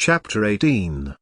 Chapter 18.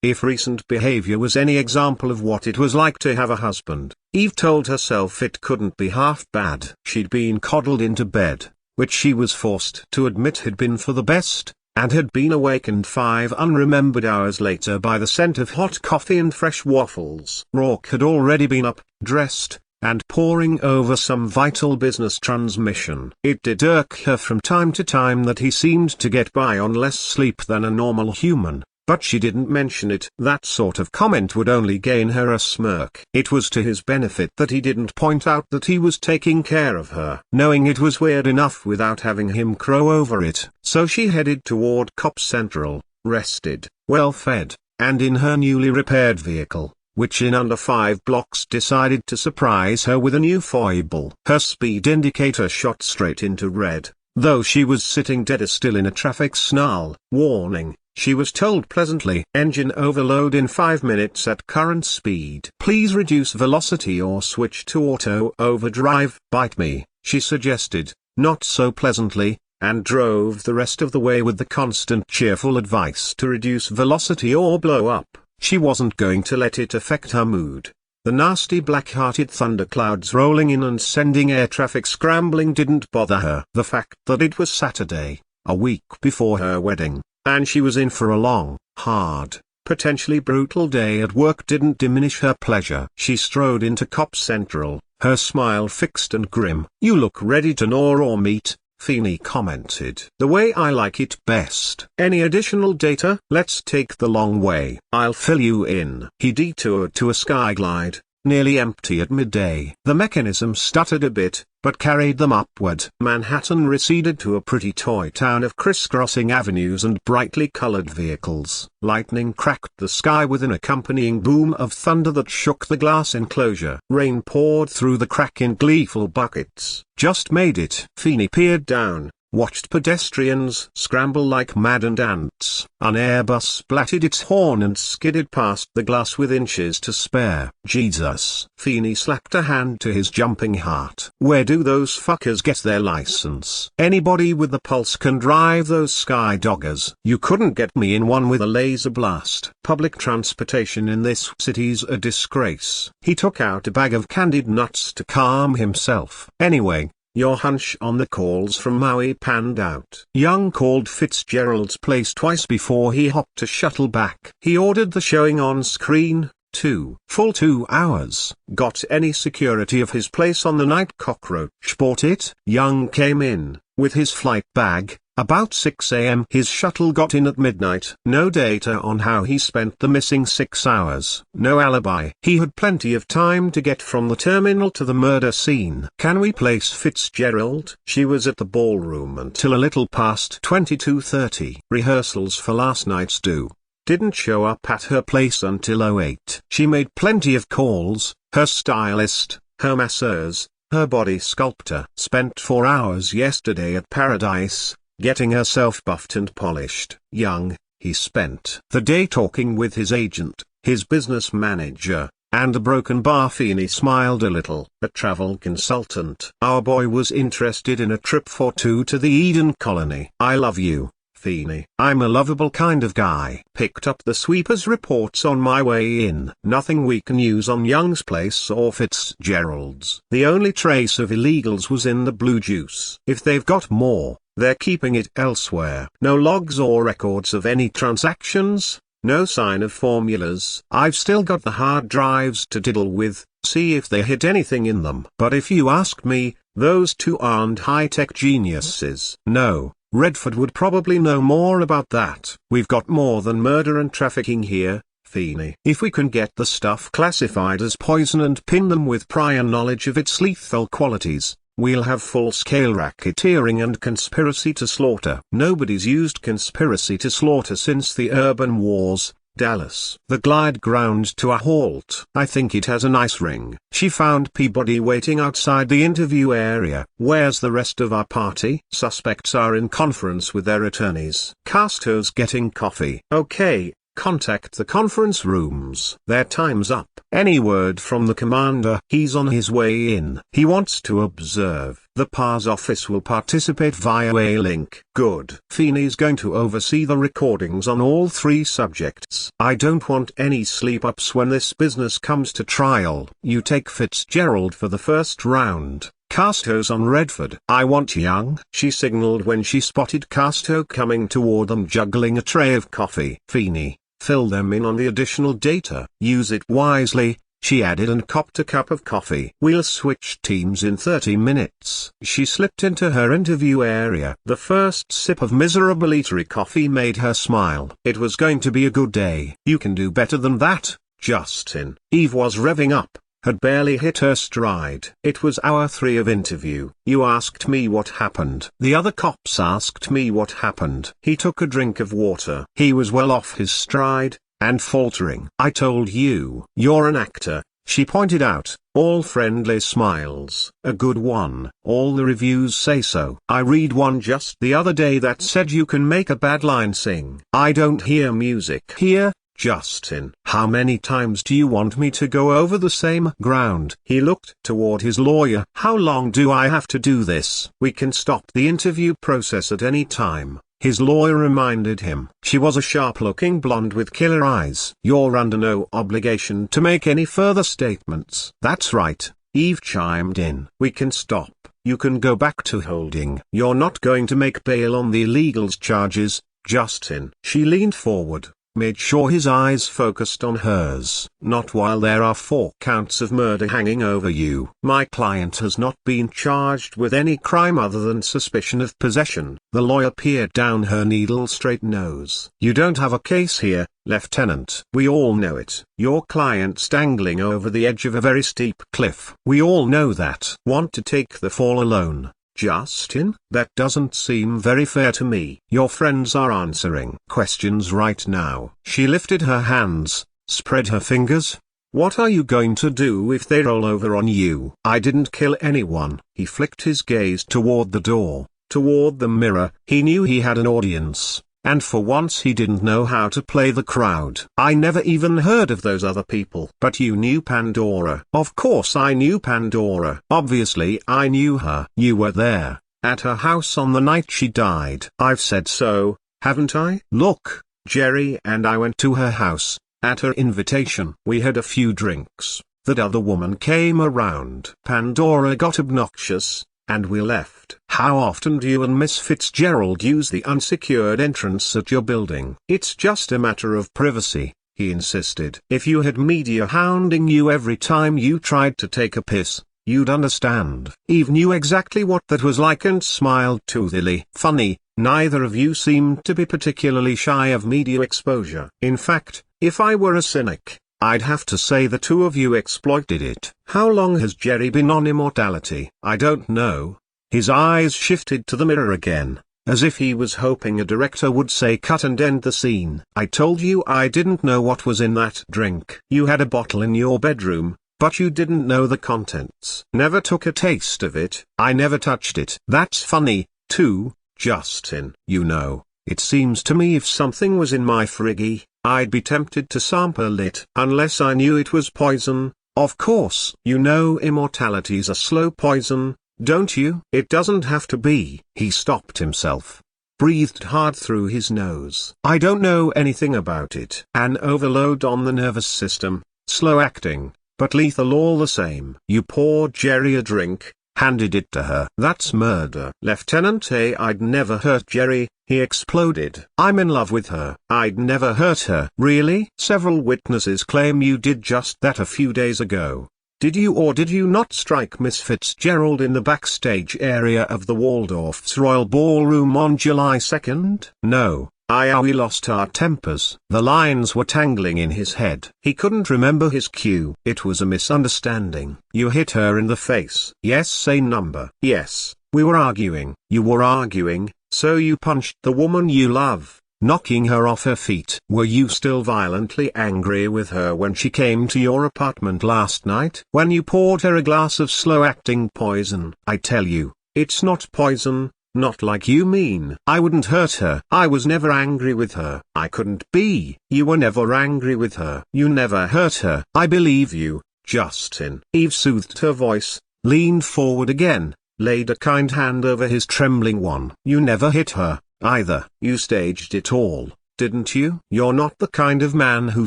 If recent behavior was any example of what it was like to have a husband, Eve told herself it couldn't be half bad. She'd been coddled into bed, which she was forced to admit had been for the best, and had been awakened 5 unremembered hours later by the scent of hot coffee and fresh waffles. Rourke had already been up, dressed, and poring over some vital business transmission. It did irk her from time to time that he seemed to get by on less sleep than a normal human, but she didn't mention it. That sort of comment would only gain her a smirk. It was to his benefit that he didn't point out that he was taking care of her. Knowing it was weird enough without having him crow over it, so she headed toward Cop Central, rested, well-fed, and in her newly repaired vehicle, which in under 5 blocks decided to surprise her with a new foible. Her speed indicator shot straight into red, though she was sitting dead still in a traffic snarl. Warning, she was told pleasantly. Engine overload in 5 minutes at current speed. Please reduce velocity or switch to auto overdrive. Bite me, she suggested, not so pleasantly, and drove the rest of the way with the constant cheerful advice to reduce velocity or blow up. She wasn't going to let it affect her mood. The nasty black-hearted thunderclouds rolling in and sending air traffic scrambling didn't bother her. The fact that it was Saturday, a week before her wedding, and she was in for a long, hard, potentially brutal day at work didn't diminish her pleasure. She strode into Cop Central, her smile fixed and grim. "You look ready to gnaw raw meat," Feeney commented. "The way I like it best. Any additional data?" "Let's take the long way. I'll fill you in." He detoured to a Skyglide, nearly empty at midday. The mechanism stuttered a bit, but carried them upward. Manhattan receded to a pretty toy town of crisscrossing avenues and brightly colored vehicles. Lightning cracked the sky with an accompanying boom of thunder that shook the glass enclosure. Rain poured through the crack in gleeful buckets. "Just made it." Feeney peered down, watched pedestrians scramble like maddened ants. An Airbus blatted its horn and skidded past the glass with inches to spare. "Jesus." Feeney slapped a hand to his jumping heart. "Where do those fuckers get their license?" "Anybody with the pulse can drive those sky doggers. You couldn't get me in one with a laser blast." "Public transportation in this city's a disgrace." He took out a bag of candied nuts to calm himself. "Anyway, your hunch on the calls from Maui panned out." Young called Fitzgerald's place twice before he hopped a shuttle back. He ordered the showing on screen, too. Full 2 hours. "Got any security of his place on the night Cockroach bought it?" Young came in, with his flight bag, about 6 a.m. His shuttle got in at midnight. No data on how he spent the missing 6 hours. No alibi. He had plenty of time to get from the terminal to the murder scene. "Can we place Fitzgerald?" She was at the ballroom until a little past 22:30. Rehearsals for last night's do. Didn't show up at her place until 08. She made plenty of calls. Her stylist, her masseurs, her body sculptor. Spent 4 hours yesterday at Paradise, getting herself buffed and polished. Young, he spent the day talking with his agent, his business manager, and a broken bar. Feeney smiled a little. "A travel consultant. Our boy was interested in a trip for 2 to the Eden Colony." "I love you, Feeney. I'm a lovable kind of guy." "Picked up the sweeper's reports on my way in." "Nothing we can use on Young's place or Fitzgerald's. The only trace of illegals was in the blue juice. If they've got more, they're keeping it elsewhere." "No logs or records of any transactions? No sign of formulas?" "I've still got the hard drives to diddle with, see if they hit anything in them. But if you ask me, those 2 aren't high-tech geniuses." "No. Redford would probably know more about that." "We've got more than murder and trafficking here, Feeney. If we can get the stuff classified as poison and pin them with prior knowledge of its lethal qualities, we'll have full-scale racketeering and conspiracy to slaughter." "Nobody's used conspiracy to slaughter since the urban wars, Dallas." The glide ground to a halt. "I think it has a nice ring." She found Peabody waiting outside the interview area. "Where's the rest of our party?" "Suspects are in conference with their attorneys." "Casto's getting coffee." "Okay, Contact the conference rooms. Their time's up. Any word from the commander? He's on his way in. He wants to observe. The PA's office will participate via a link. Good. Feeney's going to oversee the recordings on all 3 subjects. I don't want any sleep-ups when this business comes to trial. You take Fitzgerald for the first round. Casto's on Redford. I want Young. She signaled when she spotted Casto coming toward them juggling a tray of coffee. Feeney, fill them in on the additional data. Use it wisely, she added, and copped a cup of coffee. We'll switch teams in 30 minutes. She slipped into her interview area. The first sip of miserable eatery coffee made her smile. It was going to be a good day. You can do better than that, Justin. Eve was revving up, had barely hit her stride. It was hour 3 of interview. You asked me what happened. The other cops asked me what happened. He took a drink of water. He was well off his stride, and faltering. I told you. You're an actor, she pointed out, all friendly smiles. A good one. All the reviews say so. I read one just the other day that said you can make a bad line sing. I don't hear music here, Justin. How many times do you want me to go over the same ground? He looked toward his lawyer. How long do I have to do this? We can stop the interview process at any time, his lawyer reminded him. She was a sharp-looking blonde with killer eyes. You're under no obligation to make any further statements. That's right, Eve chimed in. We can stop. You can go back to holding. You're not going to make bail on the illegals charges, Justin. She leaned forward, made sure his eyes focused on hers. Not while there are 4 counts of murder hanging over you. My client has not been charged with any crime other than suspicion of possession. The lawyer peered down her needle-straight nose. You don't have a case here, Lieutenant. We all know it. Your client's dangling over the edge of a very steep cliff. We all know that. Want to take the fall alone, Justin? That doesn't seem very fair to me. Your friends are answering questions right now. She lifted her hands, spread her fingers. What are you going to do if they roll over on you? I didn't kill anyone. He flicked his gaze toward the door, toward the mirror. He knew he had an audience, and for once he didn't know how to play the crowd. I never even heard of those other people. But you knew Pandora. Of course I knew Pandora. Obviously I knew her. You were there, at her house on the night she died. I've said so, haven't I? Look, Jerry and I went to her house, at her invitation. We had a few drinks. That other woman came around. Pandora got obnoxious, and we left. How often do you and Miss Fitzgerald use the unsecured entrance at your building? It's just a matter of privacy, he insisted. If you had media hounding you every time you tried to take a piss, you'd understand. Eve knew exactly what that was like and smiled toothily. Funny, neither of you seemed to be particularly shy of media exposure. In fact, if I were a cynic, I'd have to say the 2 of you exploited it. How long has Jerry been on Immortality? I don't know. His eyes shifted to the mirror again, as if he was hoping a director would say cut and end the scene. I told you I didn't know what was in that drink. You had a bottle in your bedroom, but you didn't know the contents. Never took a taste of it. I never touched it. That's funny, too, Justin. You know, it seems to me if something was in my friggy, I'd be tempted to sample it. Unless I knew it was poison, of course. You know Immortality's a slow poison, don't you? It doesn't have to be. He stopped himself, breathed hard through his nose. I don't know anything about it. An overload on the nervous system, slow acting, but lethal all the same. You poured Jerry a drink, handed it to her. That's murder. Lieutenant A. I'd never hurt Jerry, he exploded. I'm in love with her. I'd never hurt her. Really? Several witnesses claim you did just that a few days ago. Did you or did you not strike Miss Fitzgerald in the backstage area of the Waldorf's Royal Ballroom on July 2nd? No. We lost our tempers. The lines were tangling in his head. He couldn't remember his cue. It was a misunderstanding. You hit her in the face. Yes, say number. Yes, we were arguing. You were arguing, so you punched the woman you love, knocking her off her feet. Were you still violently angry with her when she came to your apartment last night? When you poured her a glass of slow-acting poison? I tell you, it's not poison, Not like you mean. I wouldn't hurt her. I was never angry with her. I couldn't be. You were never angry with her. You never hurt her. I believe you, Justin. Eve soothed her voice, leaned forward again, laid a kind hand over his trembling one. You never hit her, either. You staged it all, didn't you? You're not the kind of man who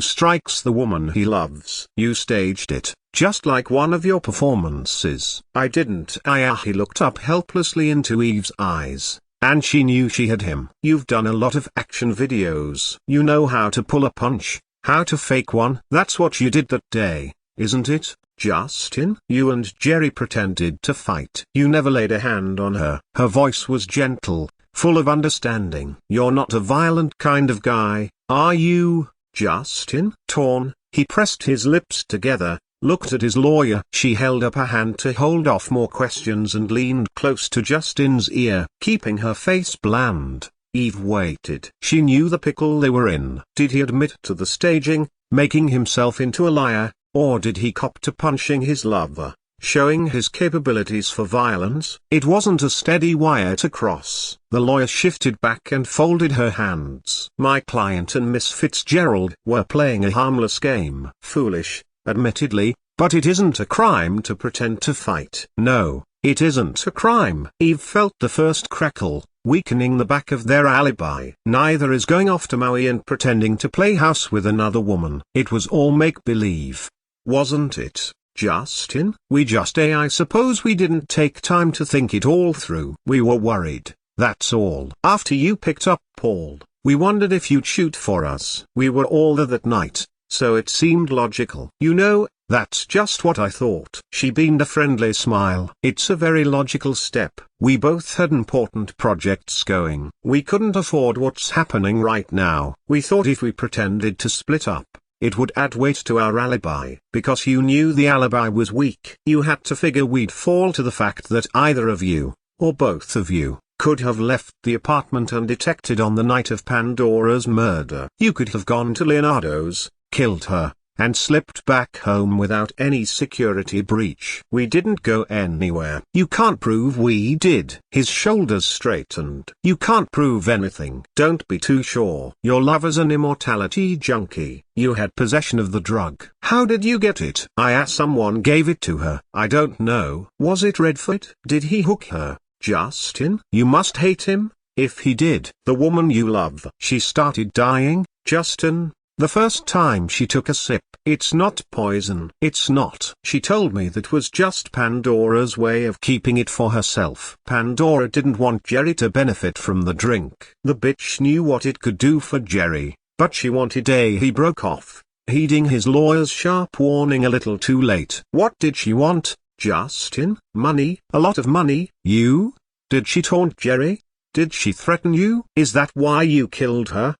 strikes the woman he loves. You staged it, just like one of your performances. I didn't. He looked up helplessly into Eve's eyes, and she knew she had him. You've done a lot of action videos. You know how to pull a punch, how to fake one. That's what you did that day, isn't it, Justin? You and Jerry pretended to fight. You never laid a hand on her. Her voice was gentle, full of understanding. You're not a violent kind of guy, are you, Justin? Torn, he pressed his lips together, looked at his lawyer. She held up a hand to hold off more questions and leaned close to Justin's ear. Keeping her face bland, Eve waited. She knew the pickle they were in. Did he admit to the staging, making himself into a liar, or did he cop to punching his lover, showing his capabilities for violence? It wasn't a steady wire to cross. The lawyer shifted back and folded her hands. My client and Miss Fitzgerald were playing a harmless game. Foolish, admittedly, but it isn't a crime to pretend to fight. No, it isn't a crime. Eve felt the first crackle, weakening the back of their alibi. Neither is going off to Maui and pretending to play house with another woman. It was all make-believe, wasn't it, Justin? I suppose we didn't take time to think it all through. We were worried, that's all. After you picked up Paul, we wondered if you'd shoot for us. We were all there that night, so it seemed logical. You know, that's just what I thought. She beamed a friendly smile. It's a very logical step. We both had important projects going. We couldn't afford what's happening right now. We thought if we pretended to split up, it would add weight to our alibi. Because you knew the alibi was weak, you had to figure we'd fall to the fact that either of you, or both of you, could have left the apartment undetected on the night of Pandora's murder. You could have gone to Leonardo's, killed her, and slipped back home without any security breach. We didn't go anywhere. You can't prove we did. His shoulders straightened. You can't prove anything. Don't be too sure. Your lover's an immortality junkie. You had possession of the drug. How did you get it? Someone gave it to her. I don't know. Was it Redford? Did he hook her, Justin? You must hate him, if he did. The woman you love. She started dying, Justin. The first time she took a sip. It's not poison. It's not. She told me that was just Pandora's way of keeping it for herself. Pandora didn't want Jerry to benefit from the drink. The bitch knew what it could do for Jerry, but she wanted he broke off, heeding his lawyer's sharp warning a little too late. What did she want, Justin? Money? A lot of money? You? Did she taunt Jerry? Did she threaten you? Is that why you killed her?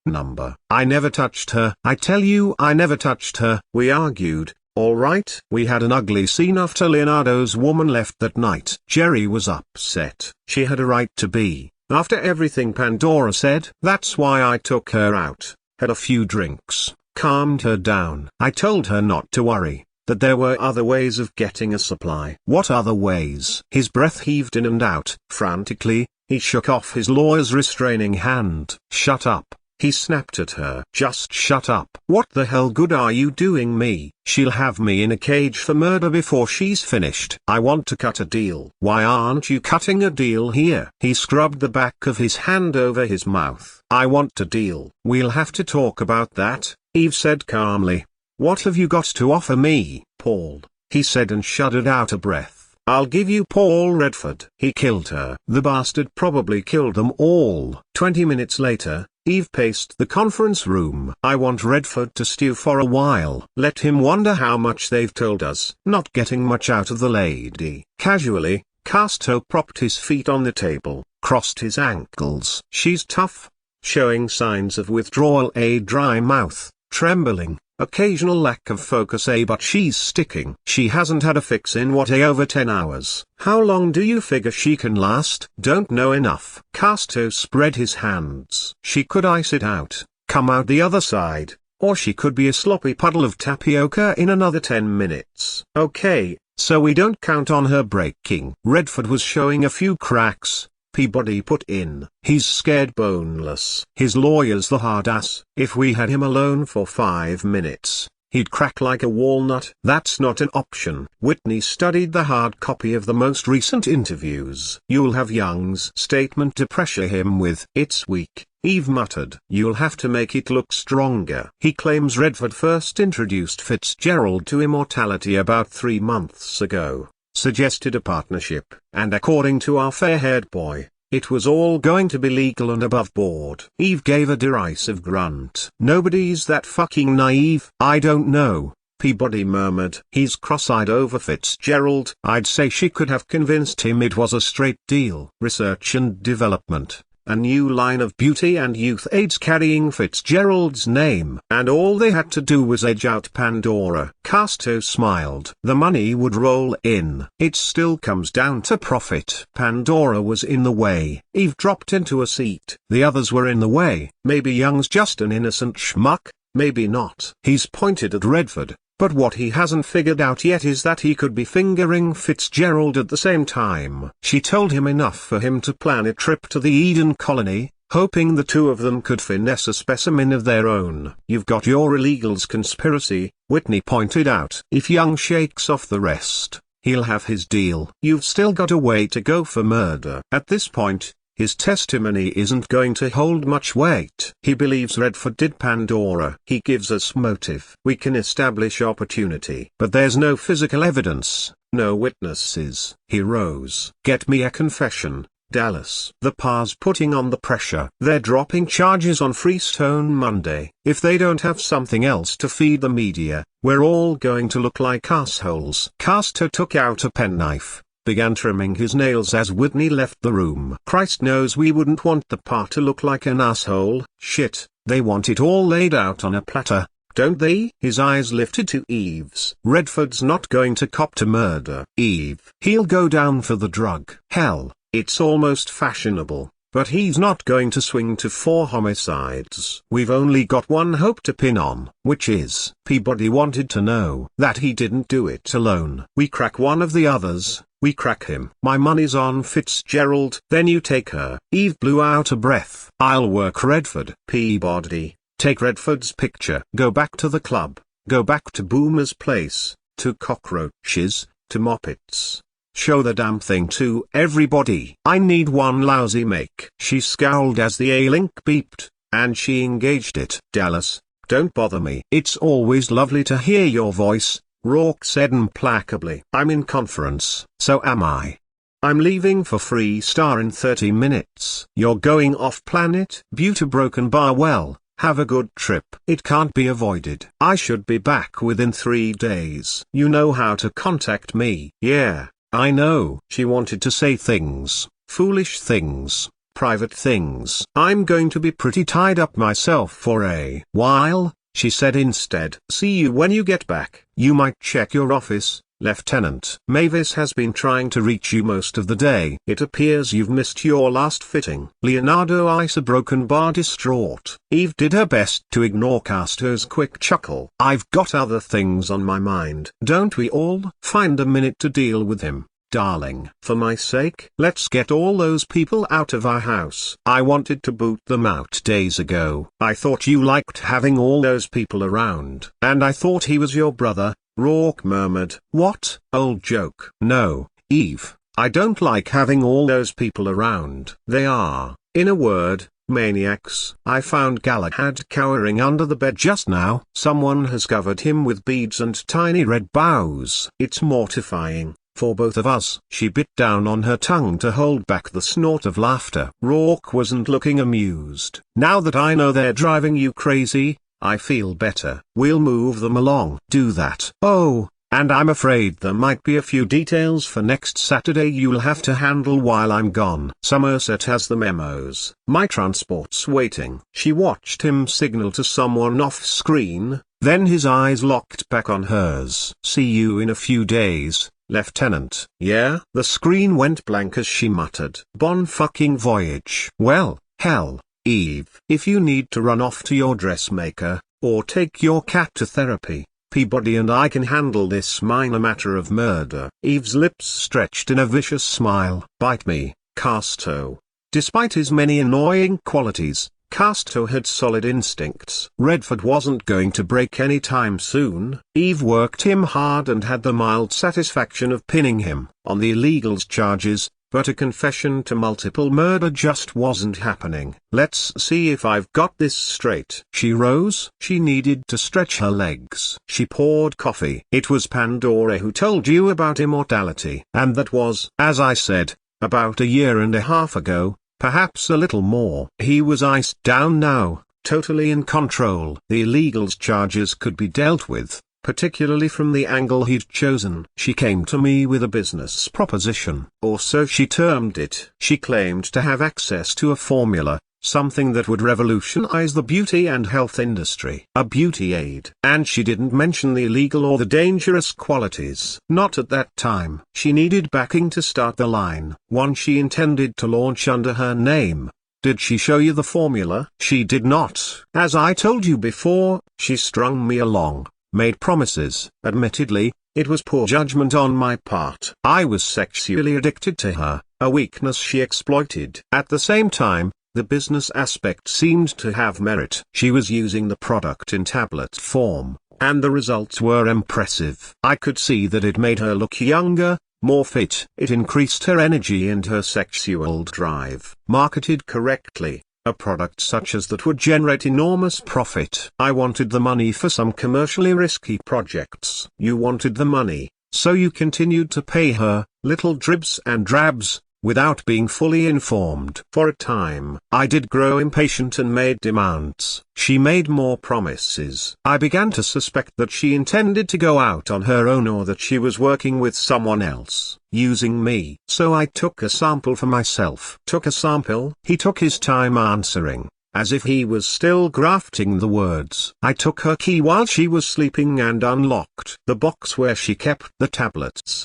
I never touched her. I tell you I never touched her. We argued, alright? We had an ugly scene after Leonardo's woman left that night. Jerry was upset. She had a right to be, after everything Pandora said. That's why I took her out, had a few drinks, calmed her down. I told her not to worry, that there were other ways of getting a supply. What other ways? His breath heaved in and out. Frantically, he shook off his lawyer's restraining hand. Shut up, he snapped at her. Just shut up. What the hell good are you doing me? She'll have me in a cage for murder before she's finished. I want to cut a deal. Why aren't you cutting a deal here? He scrubbed the back of his hand over his mouth. I want a deal. We'll have to talk about that, Eve said calmly. What have you got to offer me, Paul? He said and shuddered out a breath. I'll give you Paul Redford. He killed her. The bastard probably killed them all. 20 minutes later, Eve paced the conference room. I want Redford to stew for a while. Let him wonder how much they've told us. Not getting much out of the lady. Casually, Casto propped his feet on the table, crossed his ankles. She's tough, showing signs of withdrawal, a dry mouth, trembling. Occasional lack of focus, but she's sticking. She hasn't had a fix in over 10 hours. How long do you figure she can last? Don't know enough. Casto spread his hands. She could ice it out, come out the other side, or she could be a sloppy puddle of tapioca in another 10 minutes. Okay, so we don't count on her breaking. Redford was showing a few cracks, Peabody put in. He's scared boneless. His lawyer's the hard ass. If we had him alone for 5 minutes, he'd crack like a walnut. That's not an option. Whitney studied the hard copy of the most recent interviews. You'll have Young's statement to pressure him with. It's weak, Eve muttered. You'll have to make it look stronger. He claims Redford first introduced Fitzgerald to immortality about 3 months ago, suggested a partnership, and according to our fair-haired boy, it was all going to be legal and above board. Eve gave a derisive grunt. Nobody's that fucking naive. I don't know, Peabody murmured. He's cross-eyed over Fitzgerald. I'd say she could have convinced him it was a straight deal. Research and development. A new line of beauty and youth aids carrying Fitzgerald's name. And all they had to do was edge out Pandora. Casto smiled. The money would roll in. It still comes down to profit. Pandora was in the way. Eve dropped into a seat. The others were in the way. Maybe Young's just an innocent schmuck, maybe not. He's pointed at Redford. But what he hasn't figured out yet is that he could be fingering Fitzgerald at the same time. She told him enough for him to plan a trip to the Eden colony, hoping the two of them could finesse a specimen of their own. You've got your illegals conspiracy, Whitney pointed out. If Young shakes off the rest, he'll have his deal. You've still got a way to go for murder. At this point, his testimony isn't going to hold much weight. He believes Redford did Pandora. He gives us motive. We can establish opportunity. But there's no physical evidence, no witnesses. He rose. Get me a confession, Dallas. The par's putting on the pressure. They're dropping charges on Freestone Monday. If they don't have something else to feed the media, we're all going to look like assholes. Casto took out a penknife, began trimming his nails as Whitney left the room. Christ knows we wouldn't want the part to look like an asshole. Shit, they want it all laid out on a platter, don't they? His eyes lifted to Eve's. Redford's not going to cop to murder. Eve. He'll go down for the drug. Hell, it's almost fashionable. But he's not going to swing to 4 homicides. We've only got one hope to pin on, which is, Peabody wanted to know that he didn't do it alone. We crack one of the others, we crack him. My money's on Fitzgerald. Then you take her. Eve blew out a breath. I'll work Redford. Peabody, take Redford's picture. Go back to the club. Go back to Boomer's place, to cockroaches, to moppets. Show the damn thing to everybody. I need one lousy make. She scowled as the A-link beeped, and she engaged it. Dallas, don't bother me. It's always lovely to hear your voice, Rourke said implacably. I'm in conference. So am I. I'm leaving for Freestar in 30 minutes. You're going off planet? Butte Broken Bar. Well, have a good trip. It can't be avoided. I should be back within 3 days. You know how to contact me. Yeah, I know. She wanted to say things, foolish things, private things. I'm going to be pretty tied up myself for a while, she said instead. See you when you get back. You might check your office, Lieutenant. Mavis has been trying to reach you most of the day. It appears you've missed your last fitting. Leonardo eyes a broken bar distraught. Eve did her best to ignore Casto's quick chuckle. I've got other things on my mind. Don't we all? Find a minute to deal with him, darling. For my sake, let's get all those people out of our house. I wanted to boot them out days ago. I thought you liked having all those people around. And I thought he was your brother, Rourke murmured. What? Old joke. No, Eve, I don't like having all those people around. They are, in a word, maniacs. I found Galahad cowering under the bed just now. Someone has covered him with beads and tiny red bows. It's mortifying, for both of us. She bit down on her tongue to hold back the snort of laughter. Rourke wasn't looking amused. Now that I know they're driving you crazy, I feel better. We'll move them along. Do that. Oh, and I'm afraid there might be a few details for next Saturday you'll have to handle while I'm gone. Somerset has the memos. My transport's waiting. She watched him signal to someone off screen, then his eyes locked back on hers. See you in a few days, Lieutenant. Yeah? The screen went blank as she muttered. Bon fucking voyage. Well, hell, Eve. If you need to run off to your dressmaker, or take your cat to therapy, Peabody and I can handle this minor matter of murder. Eve's lips stretched in a vicious smile. Bite me, Casto. Despite his many annoying qualities, Casto had solid instincts. Redford wasn't going to break any time soon. Eve worked him hard and had the mild satisfaction of pinning him on the illegals charges, but a confession to multiple murder just wasn't happening. Let's see if I've got this straight. She rose. She needed to stretch her legs. She poured coffee. It was Pandora who told you about immortality. And that was, as I said, about a year and a half ago. Perhaps a little more. He was iced down now, totally in control. The illegals charges could be dealt with, particularly from the angle he'd chosen. She came to me with a business proposition, or so she termed it. She claimed to have access to a formula, something that would revolutionize the beauty and health industry. A beauty aid. And she didn't mention the illegal or the dangerous qualities. Not at that time. She needed backing to start the line, one she intended to launch under her name. Did she show you the formula? She did not. As I told you before, she strung me along, made promises. Admittedly, it was poor judgment on my part. I was sexually addicted to her, a weakness she exploited. At the same time, the business aspect seemed to have merit. She was using the product in tablet form, and the results were impressive. I could see that it made her look younger, more fit. It increased her energy and her sexual drive. Marketed correctly, a product such as that would generate enormous profit. I wanted the money for some commercially risky projects. You wanted the money, so you continued to pay her, little dribs and drabs, without being fully informed. For a time, I did grow impatient and made demands. She made more promises. I began to suspect that she intended to go out on her own or that she was working with someone else, using me. So I took a sample for myself. Took a sample? He took his time answering, as if he was still grafting the words. I took her key while she was sleeping and unlocked the box where she kept the tablets.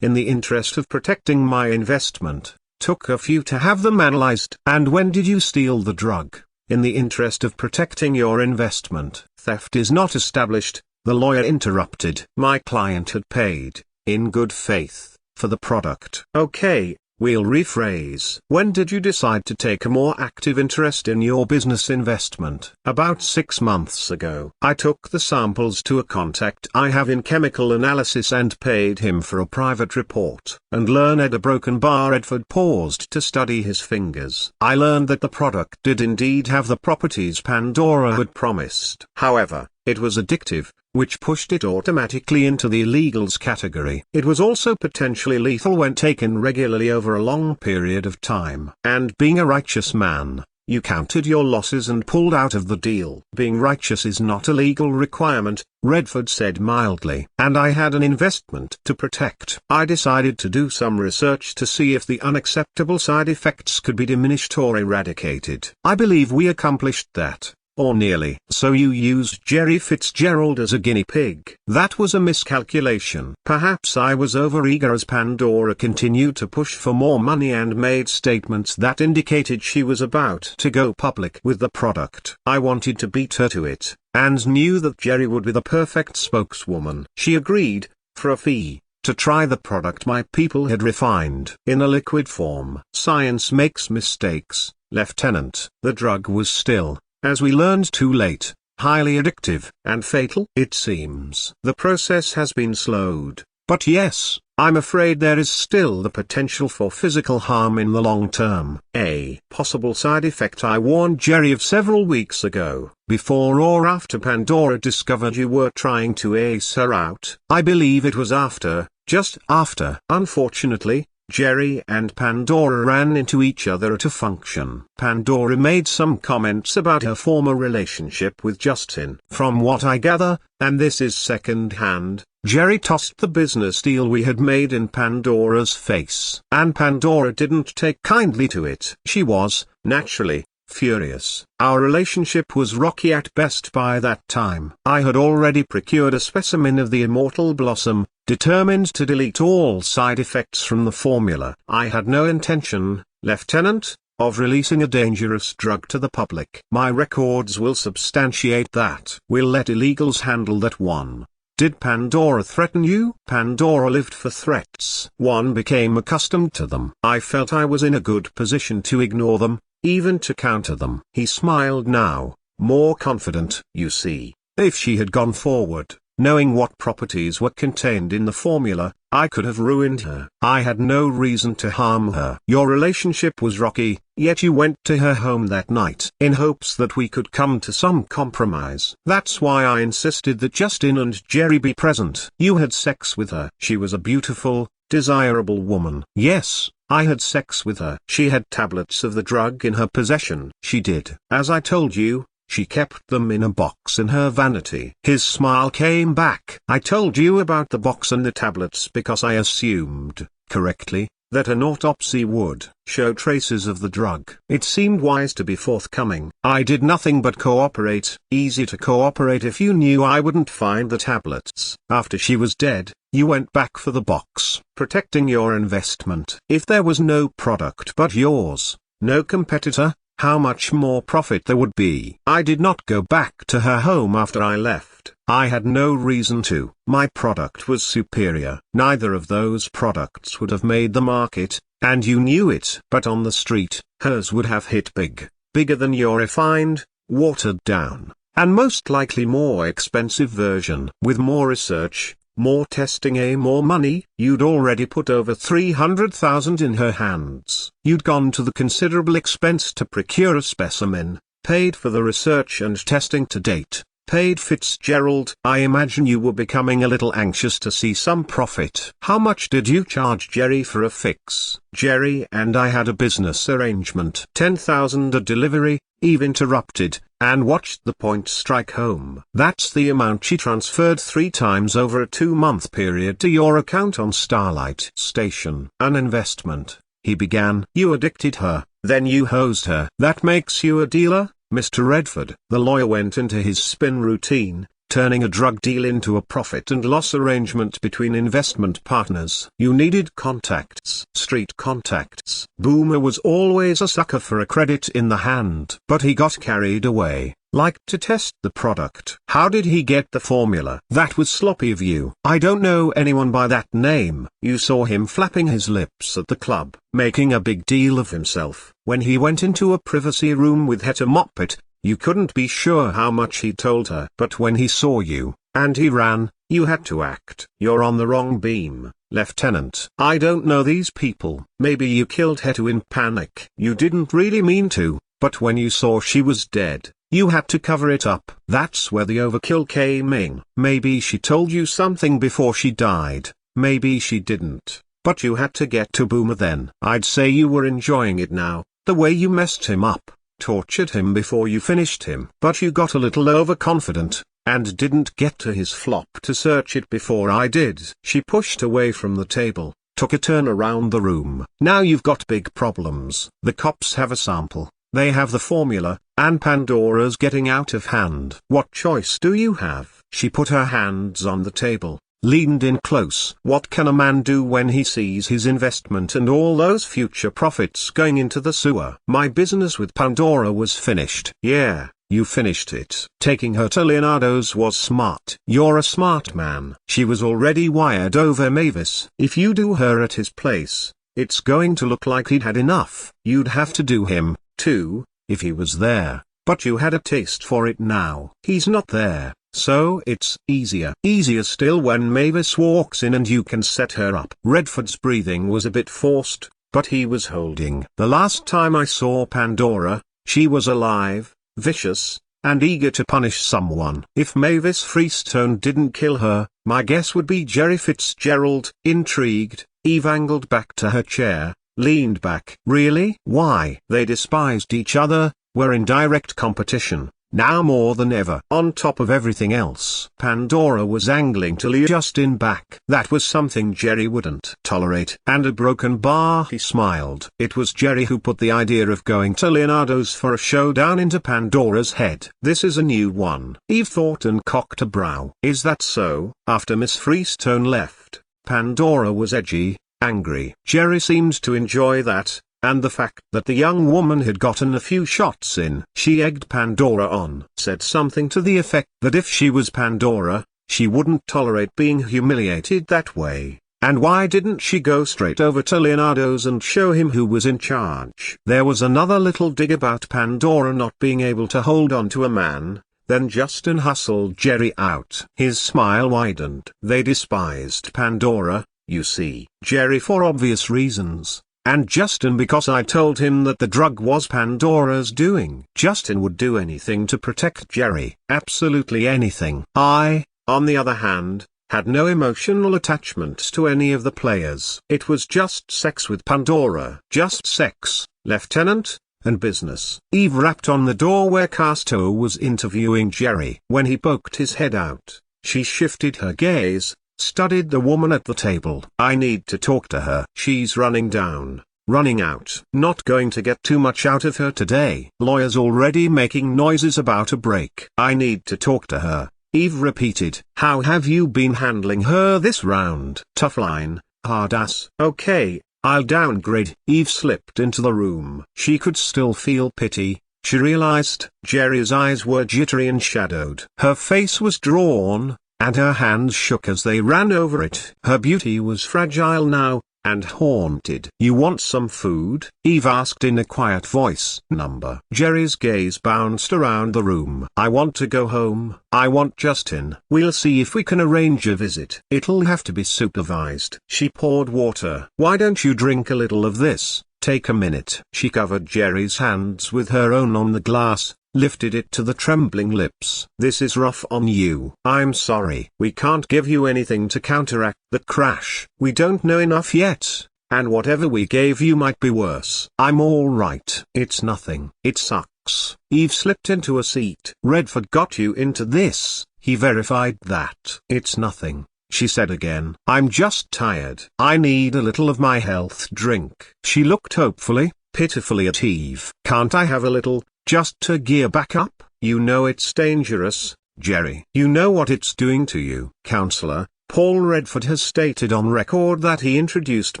In the interest of protecting my investment, took a few to have them analyzed. And when did you steal the drug? In the interest of protecting your investment. Theft is not established, the lawyer interrupted. My client had paid, in good faith, for the product. Okay, we'll rephrase. When did you decide to take a more active interest in your business investment? About 6 months ago. I took the samples to a contact I have in chemical analysis and paid him for a private report. And learned a broken bar. Redford paused to study his fingers. I learned that the product did indeed have the properties Pandora had promised. However, it was addictive, which pushed it automatically into the illegals category. It was also potentially lethal when taken regularly over a long period of time. And being a righteous man, you counted your losses and pulled out of the deal. Being righteous is not a legal requirement, Redford said mildly. And I had an investment to protect. I decided to do some research to see if the unacceptable side effects could be diminished or eradicated. I believe we accomplished that. Or nearly. So you used Jerry Fitzgerald as a guinea pig. That was a miscalculation. Perhaps I was overeager as Pandora continued to push for more money and made statements that indicated she was about to go public with the product. I wanted to beat her to it, and knew that Jerry would be the perfect spokeswoman. She agreed, for a fee, to try the product my people had refined in a liquid form. Science makes mistakes, Lieutenant. The drug was still, as we learned too late, highly addictive and fatal. It seems the process has been slowed, but yes, I'm afraid there is still the potential for physical harm in the long term. A possible side effect I warned Jerry of several weeks ago, before or after Pandora discovered you were trying to ace her out. I believe it was after, just after. Unfortunately, Jerry and Pandora ran into each other at a function. Pandora made some comments about her former relationship with Justin. From what I gather, and this is second hand, Jerry tossed the business deal we had made in Pandora's face. And Pandora didn't take kindly to it. She was, naturally, furious. Our relationship was rocky at best by that time. I had already procured a specimen of the Immortal blossom, determined to delete all side effects from the formula. I had no intention, Lieutenant, of releasing a dangerous drug to the public. My records will substantiate that. We'll let illegals handle that one. Did Pandora threaten you? Pandora lived for threats. One became accustomed to them. I felt I was in a good position to ignore them, even to counter them. He smiled now, more confident. You see, if she had gone forward, knowing what properties were contained in the formula, I could have ruined her. I had no reason to harm her. Your relationship was rocky, yet you went to her home that night in hopes that we could come to some compromise. That's why I insisted that Justin and Jerry be present. You had sex with her. She was a beautiful, desirable woman. Yes, I had sex with her. She had tablets of the drug in her possession. She did. As I told you, she kept them in a box in her vanity. His smile came back. I told you about the box and the tablets because I assumed, correctly, that an autopsy would show traces of the drug. It seemed wise to be forthcoming. I did nothing but cooperate. Easy to cooperate if you knew I wouldn't find the tablets. After she was dead, you went back for the box, protecting your investment. If there was no product but yours, no competitor, how much more profit there would be. I did not go back to her home after I left. I had no reason to. My product was superior. Neither of those products would have made the market, and you knew it. But on the street, hers would have hit big, bigger than your refined, watered down, and most likely more expensive version. With more research, more testing, more money. You'd already put over 300,000 in her hands. You'd gone to the considerable expense to procure a specimen, paid for the research and testing to date, paid Fitzgerald. I imagine you were becoming a little anxious to see some profit. How much did you charge Jerry for a fix? Jerry and I had a business arrangement. 10,000 a delivery. Eve interrupted, and watched the point strike home. That's the amount she transferred 3 times over a 2-month period to your account on Starlight Station. An investment, he began. You addicted her, then you hosed her. That makes you a dealer, Mr. Redford. The lawyer went into his spin routine, turning a drug deal into a profit and loss arrangement between investment partners. You needed contacts. Street contacts. Boomer was always a sucker for a credit in the hand. But he got carried away, liked to test the product. How did he get the formula? That was sloppy of you. I don't know anyone by that name. You saw him flapping his lips at the club, making a big deal of himself. When he went into a privacy room with Hetta Moppet, you couldn't be sure how much he told her. But when he saw you, and he ran, you had to act. You're on the wrong beam, Lieutenant. I don't know these people. Maybe you killed Hetta in panic. You didn't really mean to, but when you saw she was dead, you had to cover it up. That's where the overkill came in. Maybe she told you something before she died, maybe she didn't, but you had to get to Boomer then. I'd say you were enjoying it now, the way you messed him up. Tortured him before you finished him. But you got a little overconfident, and didn't get to his flop to search it before I did. She pushed away from the table, took a turn around the room. Now you've got big problems. The cops have a sample, they have the formula, and Pandora's getting out of hand. What choice do you have? She put her hands on the table, leaned in close. What can a man do when he sees his investment and all those future profits going into the sewer? My business with Pandora was finished. Yeah, you finished it. Taking her to Leonardo's was smart. You're a smart man. She was already wired over Mavis. If you do her at his place, it's going to look like he'd had enough. You'd have to do him, too, if he was there. But you had a taste for it now. He's not there. So it's easier. Easier still when Mavis walks in and you can set her up. Redford's breathing was a bit forced, but he was holding. The last time I saw Pandora, she was alive, vicious, and eager to punish someone. If Mavis Freestone didn't kill her, my guess would be Jerry Fitzgerald. Intrigued, Eve angled back to her chair, leaned back. Really? Why? They despised each other, were in direct competition. Now more than ever. On top of everything else, Pandora was angling to lure Justin back. That was something Jerry wouldn't tolerate. And a broken bar. He smiled. It was Jerry who put the idea of going to Leonardo's for a showdown into Pandora's head. This is a new one. Eve thought and cocked a brow. Is that so? After Miss Freestone left, Pandora was edgy, angry. Jerry seemed to enjoy that. And the fact that the young woman had gotten a few shots in. She egged Pandora on. Said something to the effect that if she was Pandora, She wouldn't tolerate being humiliated that way. And why didn't she go straight over to Leonardo's and show him who was in charge? There was another little dig about Pandora not being able to hold on to a man. Then Justin hustled Jerry out. His smile widened. They despised Pandora, you see. Jerry for obvious reasons, and Justin because I told him that the drug was Pandora's doing. Justin would do anything to protect Jerry. Absolutely anything. I, on the other hand, had no emotional attachment to any of the players. It was just sex with Pandora. Just sex, Lieutenant, and business. Eve rapped on the door where Casto was interviewing Jerry. When he poked his head out, she shifted her gaze, studied the woman at the table. I need to talk to her. She's running out. Not going to get too much out of her today. Lawyer's already making noises about a break. I need to talk to her, Eve repeated. How have you been handling her this round? Tough line, hard ass. Okay, I'll downgrade. Eve slipped into the room. She could still feel pity. She realized Jerry's eyes were jittery and shadowed. Her face was drawn, and her hands shook as they ran over it. Her beauty was fragile now, and haunted. You want some food? Eve asked in a quiet voice. Number. Jerry's gaze bounced around the room. I want to go home. I want Justin. We'll see if we can arrange a visit. It'll have to be supervised. She poured water. Why don't you drink a little of this? Take a minute. She covered Jerry's hands with her own on the glass, lifted it to the trembling lips. This is rough on you. I'm sorry. We can't give you anything to counteract the crash. We don't know enough yet, and whatever we gave you might be worse. I'm all right. It's nothing. It sucks. Eve slipped into a seat. Redford got you into this. He verified that. It's nothing, she said again. I'm just tired. I need a little of my health drink. She looked hopefully, pitifully at Eve. Can't I have a little? Just to gear back up? You know it's dangerous, Jerry. You know what it's doing to you. Counselor, Paul Redford has stated on record that he introduced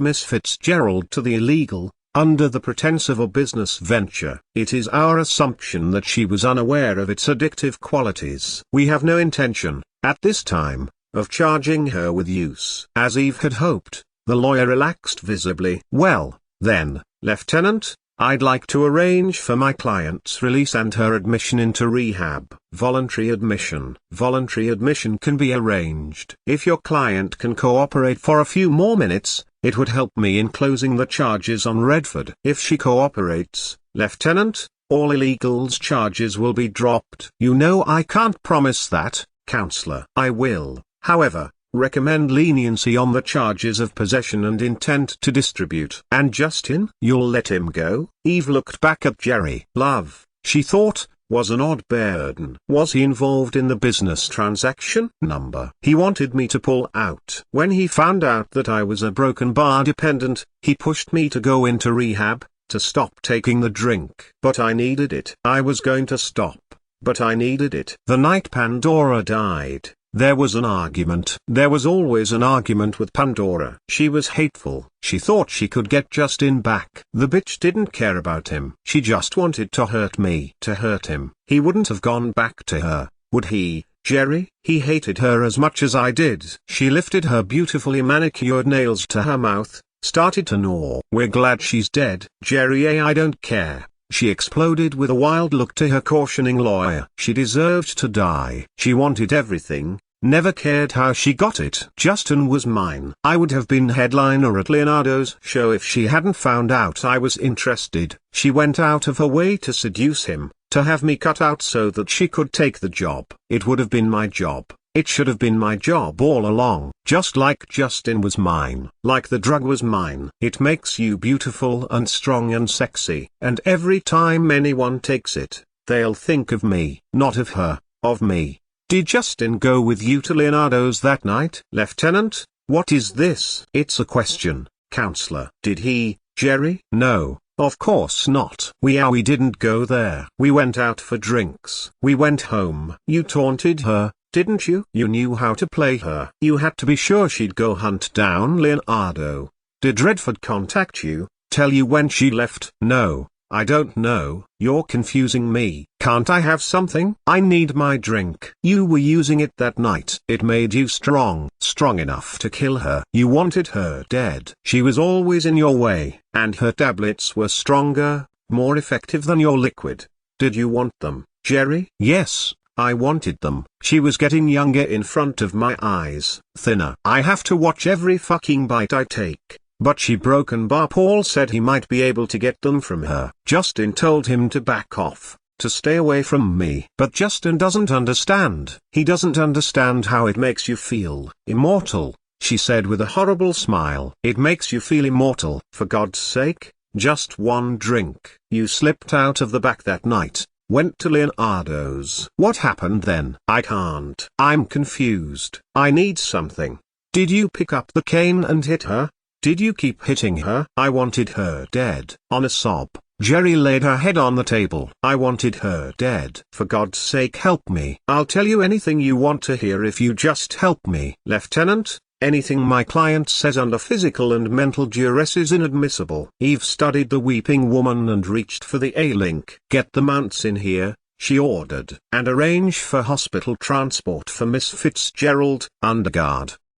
Miss Fitzgerald to the illegal, under the pretense of a business venture. It is our assumption that she was unaware of its addictive qualities. We have no intention, at this time, of charging her with use. As Eve had hoped, the lawyer relaxed visibly. Well, then, Lieutenant, I'd like to arrange for my client's release and her admission into rehab. Voluntary admission. Voluntary admission can be arranged. If your client can cooperate for a few more minutes, it would help me in closing the charges on Redford. If she cooperates, Lieutenant, all illegals charges will be dropped. You know I can't promise that, Counselor. I will, however, recommend leniency on the charges of possession and intent to distribute. And Justin? You'll let him go? Eve looked back at Jerry. Love, she thought, was an odd burden. Was he involved in the business transaction? Number. He wanted me to pull out. When he found out that I was a broken bar dependent, he pushed me to go into rehab, to stop taking the drink. But I needed it. I was going to stop, but I needed it. The night Pandora died, there was an argument. There was always an argument with Pandora. She was hateful. She thought she could get Justin back. The bitch didn't care about him. She just wanted to hurt me. To hurt him. He wouldn't have gone back to her, would he, Jerry? He hated her as much as I did. She lifted her beautifully manicured nails to her mouth, started to gnaw. We're glad she's dead. Jerry, I don't care. She exploded with a wild look to her cautioning lawyer. She deserved to die. She wanted everything, never cared how she got it. Justin was mine. I would have been headliner at Leonardo's show if she hadn't found out I was interested. She went out of her way to seduce him, to have me cut out so that she could take the job. It would have been my job. It should have been my job all along. Just like Justin was mine. Like the drug was mine. It makes you beautiful and strong and sexy. And every time anyone takes it, they'll think of me. Not of her, of me. Did Justin go with you to Leonardo's that night? Lieutenant, what is this? It's a question, Counselor. Did he, Jerry? No, of course not. We didn't go there. We went out for drinks. We went home. You taunted her, didn't you? You knew how to play her. You had to be sure she'd go hunt down Leonardo. Did Redford contact you, tell you when she left? No, I don't know. You're confusing me. Can't I have something? I need my drink. You were using it that night. It made you strong enough to kill her. You wanted her dead. She was always in your way, and her tablets were stronger, more effective than your liquid. Did you want them, Jerry? Yes, I wanted them. She was getting younger in front of my eyes, thinner. I have to watch every fucking bite I take. But she broke and Paul said he might be able to get them from her. Justin told him to back off, to stay away from me. But Justin doesn't understand. He doesn't understand how it makes you feel. Immortal, she said with a horrible smile. It makes you feel immortal. For God's sake, just one drink. You slipped out of the back that night, went to Leonardo's. What happened then? I can't. I'm confused. I need something. Did you pick up the cane and hit her? Did you keep hitting her? I wanted her dead. On a sob, Jerry laid her head on the table. I wanted her dead. For God's sake, help me. I'll tell you anything you want to hear if you just help me. Lieutenant, anything my client says under physical and mental duress is inadmissible. Eve studied the weeping woman and reached for the A-link. Get the mounts in here, she ordered, and arrange for hospital transport for Miss Fitzgerald. Underguard,